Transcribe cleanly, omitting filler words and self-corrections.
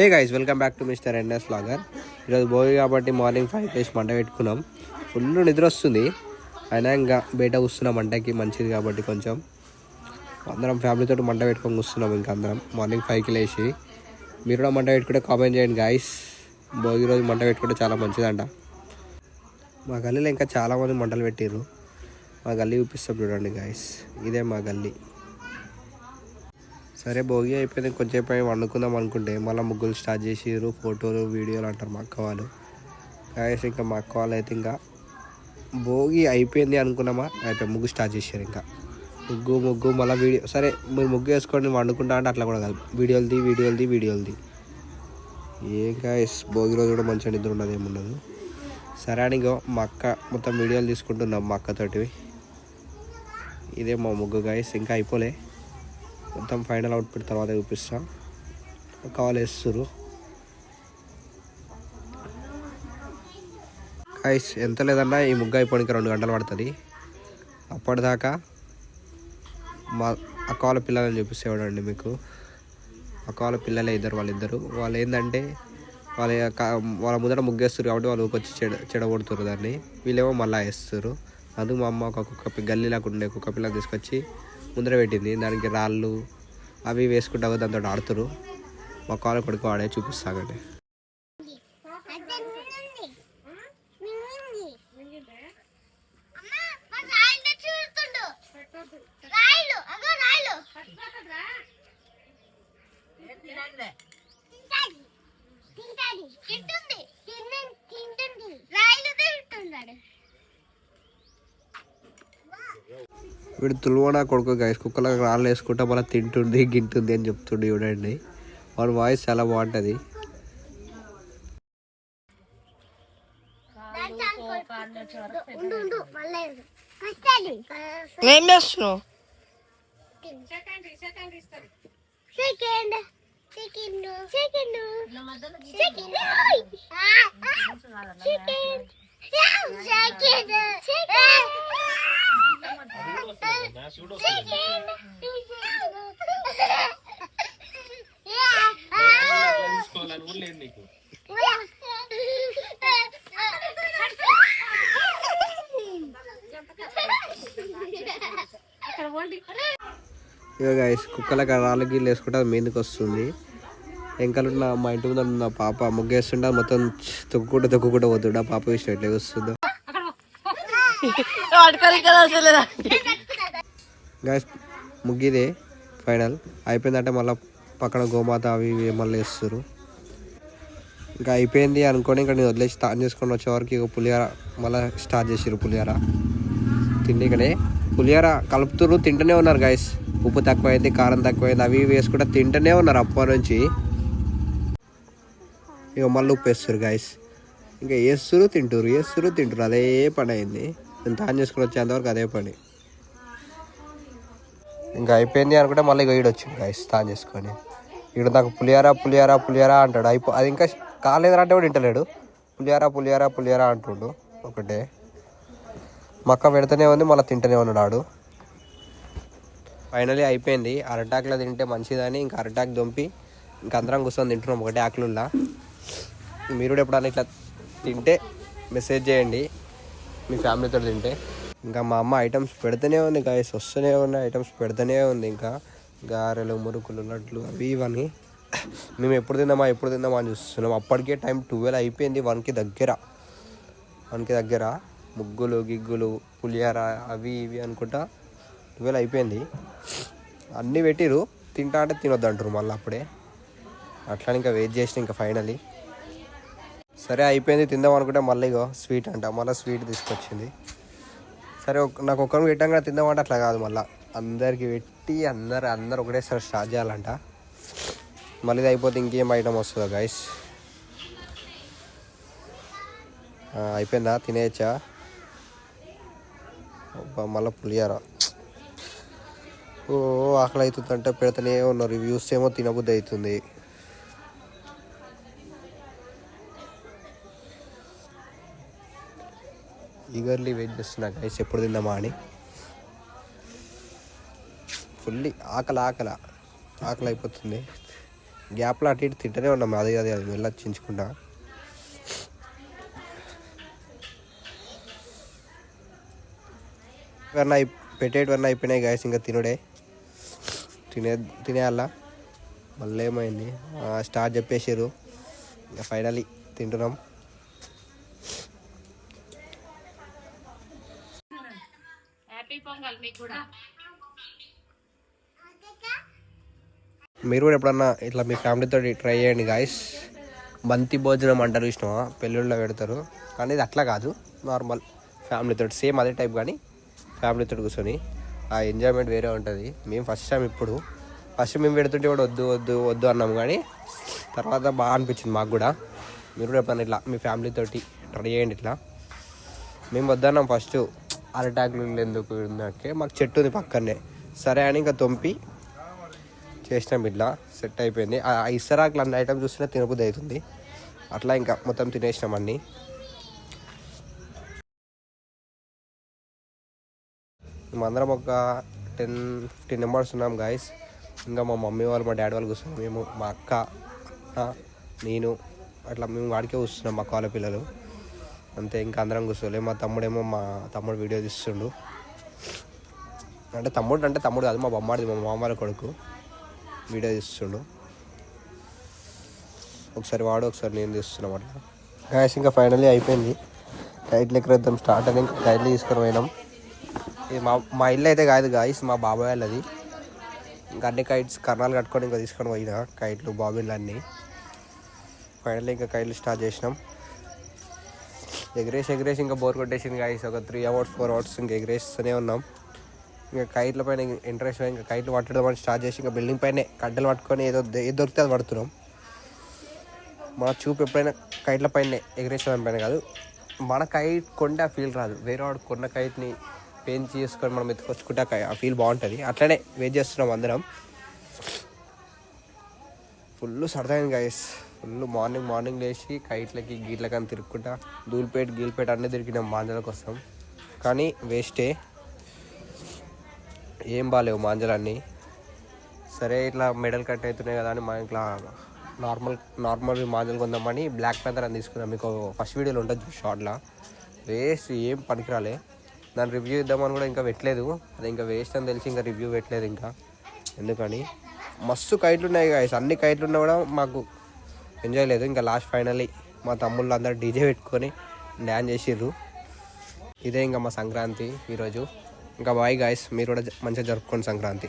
Hey guys, welcome back to mister NS vlogger. ఈరోజు భోగి కాబట్టి morning 5 లేసి మంట పెట్టుకున్నాం. ఫుల్ నిద్ర వస్తుంది, అయినా ఇంకా బయట కూస్తున్నాం. మంటకి మంచిది కాబట్టి కొంచెం అందరం ఫ్యామిలీతో మంట పెట్టుకొని కూస్తున్నాం. ఇంకా అందరం మార్నింగ్ 5కి లేచి. మీరు కూడా మంట పెట్టుకుంటే కామెంట్ చేయండి గాయస్. భోగి రోజు మంట పెట్టుకుంటే చాలా మంచిదంట. మా గల్లీలో ఇంకా చాలామంది మంటలు పెట్టిర్రు. మా గల్లీ చూపిస్తాం చూడండి గాయస్. ఇదే మా గల్లీ. సరే భోగి అయిపోయింది, కొంచెం పైన వండుకుందాం అనుకుంటే మళ్ళీ ముగ్గులు స్టార్ట్ చేసిర్రు. ఫోటోలు వీడియోలు అంటారు మా అక్క వాళ్ళు. గాయస్ ఇంకా మా అక్క వాళ్ళు అయితే ఇంకా భోగి అయిపోయింది అనుకున్నామా, అయిపోయి ముగ్గు స్టార్ట్ చేశారు. ఇంకా ముగ్గు మళ్ళీ వీడియో. సరే మీరు ముగ్గు వేసుకొని వండుకుంటా అంటే అట్లా కూడా కాదు, వీడియోలది. ఏం గాయస్ భోగి రోజు కూడా మంచిగా నిద్ర ఉండదు, ఏముండదు. సరే అని మా అక్క మొత్తం వీడియోలు తీసుకుంటున్నాం మా అక్కతోటి. ఇదే మా ముగ్గు గాయస్, ఇంకా అయిపోలే. మొత్తం ఫైనల్ అవుట్పుట్ తర్వాత చూపిస్తాం. కాల్ వేస్తున్నారు గైస్. ఎంత లేదన్నా ఈ ముగ్గు అయిపోయినాక 2 గంటలు పడుతుంది. అప్పటిదాకా మా అక్క వాళ్ళ పిల్లలని చూపిస్తేవాడండి మీకు. అక్క వాళ్ళ పిల్లలే వాళ్ళిద్దరు. వాళ్ళు ఏంటంటే వాళ్ళ ముందర ముగ్గేస్తారు కాబట్టి వాళ్ళు వచ్చి చెడగొడుతున్నారు దాన్ని. వీళ్ళేమో మళ్ళీ వేస్తారు. అందుకు మా అమ్మ ఒక గల్లీ లేకుండా ఉండే కుక్క పిల్లని తీసుకొచ్చి ముందర పెట్టింది. దానికి రాళ్ళు అవి వేసుకుంటా దాంతో ఆడుతారు. మా కాళ్ళ కొడుకు ఆడే చూపిస్తాగండి. వీడు తులువనా కొడుకు గైస్. కుక్కలకు రాళ్ళు వేసుకుంటా మళ్ళీ తింటుంది గింటుంది అని చెప్తుండే చూడండి. వాడి వాయిస్ చాలా బాగుంటుంది. ఏం చేస్తున్నావు? ఇక గైస్ కుక్కలకు రాళ్ళు గీళ్ళు వేసుకుంటే అది మీదకి వస్తుంది. వెంకలున్న మా ఇంటి ముందు నా పాప ముగ్గేస్తుంటే మొత్తం తొక్కుకుంటూ పోతుండే. పాప విషయం ఎట్లా వస్తుందో గైస్. ముగ్గిదే ఫైనల్ అయిపోయిందంటే మళ్ళీ పక్కన గోమాత అవి మళ్ళీ వేస్తారు. ఇంకా అయిపోయింది అనుకోని ఇంకా నేను వదిలేసి స్టార్ట్ చేసుకొని వచ్చేవరకు ఇక పులిహోర మళ్ళీ స్టార్ట్ చేసారు. పులిహోర తిండికనే పులిహోర కలుపుతురు, తింటూనే ఉన్నారు గైస్. ఉప్పు తక్కువైంది, కారం తక్కువైంది, అవి వేసుకుంటే తింటూనే ఉన్నారు అప్పటి నుంచి. ఇక మళ్ళీ ఉప్పు వేస్తారు గైస్. ఇంకా వేస్తురు తింటారు, అదే పని అయింది. నేను తాను చేసుకుని వచ్చేంతవరకు అదే పని. ఇంకా అయిపోయింది అనుకుంటే మళ్ళీ ఇక వచ్చింది గైస్ తాను చేసుకొని. ఇక్కడ నాకు పులిహోర అంటాడు. అది ఇంకా కాలేదంటే కూడా వింటలేడు. పులిహోర అంటుండు ఒకటే. మక్క పెడితేనే ఉంది, మళ్ళీ తింటూనే ఉన్నాడు. ఫైనలీ అయిపోయింది. అరటాకులో తింటే మంచిదని ఇంకా అరటాకు దొంపి ఇంకా అందరం కూర్చొని తింటున్నాం ఒకటే ఆకులులా. మీరు కూడా ఎప్పుడన్నా ఇట్లా తింటే మెసేజ్ చేయండి మీ ఫ్యామిలీతో తింటే. ఇంకా మా అమ్మ ఐటమ్స్ పెడుతూనే ఉంది గాయస్, వస్తూనే ఉన్నాయి ఐటమ్స్ పెడుతూనే ఉంది. ఇంకా గారెలు, మురుకులు, లడ్లు అవి ఇవన్నీ. మేము ఎప్పుడు తిందామా అని చూస్తున్నాం. అప్పటికే టైం 12 అయిపోయింది. 1కి దగ్గర ముగ్గులు గిగ్గులు పులిహోర అవి ఇవి అనుకుంటా 12 అయిపోయింది. అన్నీ పెట్టిరు, తింటా అంటే తినొద్దు అంటారు మళ్ళీ అప్పుడే. అట్లా ఇంకా వెయిట్ చేసిన ఇంకా ఫైనలీ సరే అయిపోయింది తిందాం అనుకుంటే మళ్ళీ స్వీట్ అంట. మళ్ళీ స్వీట్ తీసుకొచ్చింది. సరే నాకు ఒక్కరికి పెట్టాం కదా తిందామంటే అట్లా కాదు, మళ్ళీ అందరికి పెట్టి అందరు ఒకటేసారి స్టార్ట్ చేయాలంట. మళ్ళీ అయిపోతే ఇంకేం ఐటమ్ వస్తుందో గైస్. అయిపోయిందా, తినేయచ్చా? మళ్ళీ పులిహోర ఆకలి అవుతుందంటే పెడితేనే ఉన్నారు. రివ్యూస్ ఏమో తినబుద్ధి అవుతుంది. ఈగర్లీ వెయిట్ చేస్తున్నా గైస్ ఎప్పుడు తిందామా అని. ఫుల్లీ ఆకలి అయిపోతుంది. గ్యాప్లో అటు ఇటు తింటూనే ఉన్నాం, అది వెళ్ళి చించుకుంటా. ఇవన్నీ పెట్టేటివన్నీ అయిపోయినాయి గాయస్, ఇంకా తినుడే తినేయాల. మళ్ళీ ఏమైంది స్టార్ట్ చెప్పేసారు, ఇంకా ఫైనలీ తింటున్నాం. మీరు కూడా ఎప్పుడన్నా ఇట్లా మీ ఫ్యామిలీతో ట్రై చేయండి గాయస్. బంతి భోజనం అంటారు ఇష్టమా, పెళ్ళిళ్ళలో పెడతారు, కానీ ఇది అట్లా కాదు, నార్మల్ ఫ్యామిలీతో సేమ్ అదే టైప్, కానీ ఫ్యామిలీతో కూర్చొని ఆ ఎంజాయ్మెంట్ వేరే ఉంటుంది. మేము ఫస్ట్ మేము పెడుతుంటే కూడా వద్దు వద్దు వద్దు అన్నాము, కానీ తర్వాత బాగా అనిపించింది మాకు కూడా. మీరు కూడా ఎప్పుడన్నా ఇట్లా మీ ఫ్యామిలీతోటి ట్రై చేయండి. ఇట్లా మేము వద్దన్నాం ఫస్ట్, అరటాకులు ఎందుకు ఉన్నట్టే, మాకు చెట్టు ఉంది పక్కనే, సరే అని ఇంకా తొంపి చేసినాం. ఇట్లా సెట్ అయిపోయింది. ఆ ఇస్తరాకులు అన్ని ఐటమ్స్ చూస్తేనే తినబుద్ధి అవుతుంది. అట్లా ఇంకా మొత్తం తినేసినాం అన్నీ. మేమందరం ఒక 10-15 మెంబర్స్ ఉన్నాం గాయస్. ఇంకా మా మమ్మీ వాళ్ళు, మా డాడీ వాళ్ళు కూర్చున్నాం, మేము, మా అక్క, నేను, అట్లా మేము వాడికే కూర్చున్నాం, మా కాలేజ్ పిల్లలు అంతే. ఇంకా అందరం కూర్చోలే. మా తమ్ముడు వీడియో తీస్తుండు. తమ్ముడు కాదు, మా బొమ్మాడిది, మా మామ వాళ్ళ కొడుకు వీడియో తీస్తుండు. ఒకసారి వాడు, ఒకసారి నేను తీస్తున్నాం అట్లా గాయస్. ఇంకా ఫైనల్లీ అయిపోయింది. కైట్లు ఎక్కడైతే స్టార్ట్ అని ఇంకా కైట్లు తీసుకొని పోయినాం. ఇది మా ఇల్లు అయితే కాదు గాయస్, మా బాబాయ్ వాళ్ళది. ఇంకా అన్ని కైట్స్ కర్ణాలు కట్టుకొని ఇంకా తీసుకొని పోయినా కైట్లు, బాబిన్లు అన్నీ. ఫైనల్లీ ఇంకా కైట్లు స్టార్ట్ చేసినాం. ఎగరేసి ఇంకా బోర్ కొట్టేసింది గాయస్. ఒక 3 hours 4 hours ఇంకా ఎగరేస్తూనే ఉన్నాం. ఇంకా కైట్ల పైన ఇంట్రెస్ట్, ఇంకా కైట్లు పట్టడం అని స్టార్ట్ చేసి ఇంకా బిల్డింగ్ పైనే కట్టెలు పట్టుకొని ఏదో దొరికితే అది పడుతున్నాం. మన చూపు ఎప్పుడైనా కైట్ల పైన ఎగరేసేదాని పైన కాదు. మన కైట్ కొంటే ఆ ఫీల్ రాదు, వేరే వాడు కొన్న కైట్ని పెయింట్ చేసుకొని మనం ఎత్తుకొచ్చుకుంటే ఆ ఫీల్ బాగుంటుంది. అట్లనే వెయిట్ చేస్తున్నాం అందరం. ఫుల్ సరదాయింది గాయస్. ఫుల్ మార్నింగ్ లేచి కైట్లకి గీట్లకి అని తిరుక్కుంటా గీల్పేట అన్నీ తిరిగినాం మాంజల కోసం. కానీ వేస్టే, ఏం బాగాలేవు మాంజలన్నీ. సరే ఇట్లా మెడల్ కట్ అవుతున్నాయి కదా అని మా ఇంట్లో నార్మల్ మాంజలు కొందామని బ్లాక్ ప్యాంథర్ అని తీసుకున్నాం. మీకు ఫస్ట్ వీడియోలో ఉంటుంది షార్ట్లో. వేస్ట్, ఏం పనికిరాలే. దాన్ని రివ్యూ ఇద్దామని కూడా ఇంకా పెట్టలేదు, అది ఇంకా వేస్ట్ అని తెలిసి ఇంకా రివ్యూ పెట్టలేదు. ఇంకా ఎందుకని మస్తు కైట్లు ఉన్నాయి గాయస్, అన్ని కైట్లు ఉన్నా కూడా మాకు ఎంజాయ్ లేదు. ఇంకా లాస్ట్ ఫైనల్లీ మా తమ్ముళ్ళు అందరూ డీజే పెట్టుకొని డ్యాన్స్ చేసిర్రు. ఇదే ఇంకా మా సంక్రాంతి ఈరోజు. ఇంకా బాయ్ గాయస్, మీరు కూడా మంచిగా జరుపుకోండి సంక్రాంతి.